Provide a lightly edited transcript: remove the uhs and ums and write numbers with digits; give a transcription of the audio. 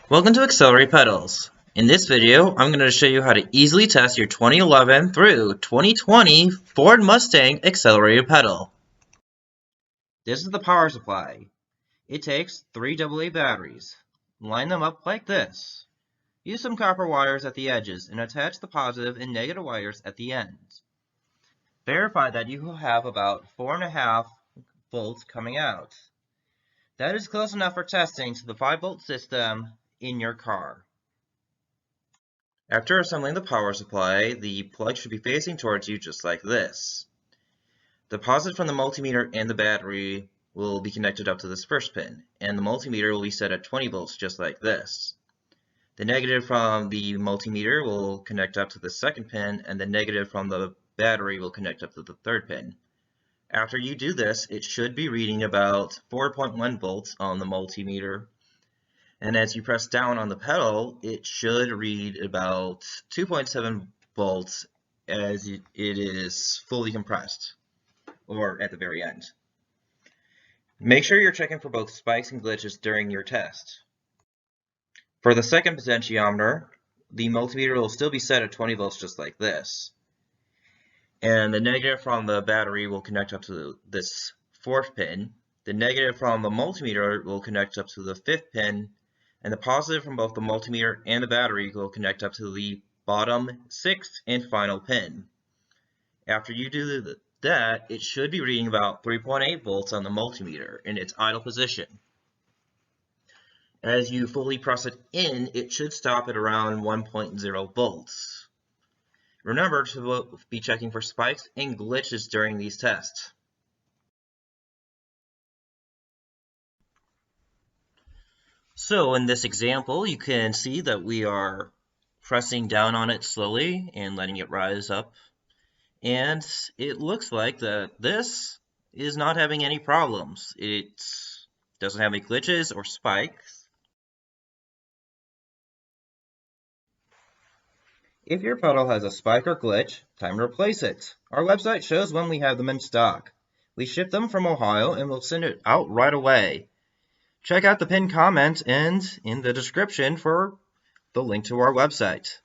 Welcome to Accelerator Pedals. In this video, I'm going to show you how to easily test your 2011 through 2020 Ford Mustang accelerator pedal. This is the power supply. It takes 3 AA batteries. Line them up like this. Use some copper wires at the edges and attach the positive and negative wires at the ends. Verify that you will have about 4.5 volts coming out. That is close enough for testing to the 5-volt system in your car. After assembling the power supply, the plug should be facing towards you just like this. The positive from the multimeter and the battery will be connected up to this first pin, and the multimeter will be set at 20 volts just like this. The negative from the multimeter will connect up to the second pin, and the negative from the battery will connect up to the third pin. After you do this, it should be reading about 4.1 volts on the multimeter. And as you press down on the pedal, it should read about 2.7 volts as it is fully compressed, or at the very end. Make sure you're checking for both spikes and glitches during your test. For the second potentiometer, the multimeter will still be set at 20 volts just like this. And the negative from the battery will connect up to this fourth pin. The negative from the multimeter will connect up to the fifth pin. And the positive from both the multimeter and the battery will connect up to the bottom sixth and final pin. After you do that, it should be reading about 3.8 volts on the multimeter in its idle position. As you fully press it in, it should stop at around 1.0 volts. Remember to be checking for spikes and glitches during these tests. So in this example, you can see that we are pressing down on it slowly and letting it rise up. And it looks like that this is not having any problems. It doesn't have any glitches or spikes. If your pedal has a spike or glitch, time to replace it. Our website shows when we have them in stock. We ship them from Ohio and we'll send it out right away. Check out the pinned comment and in the description for the link to our website.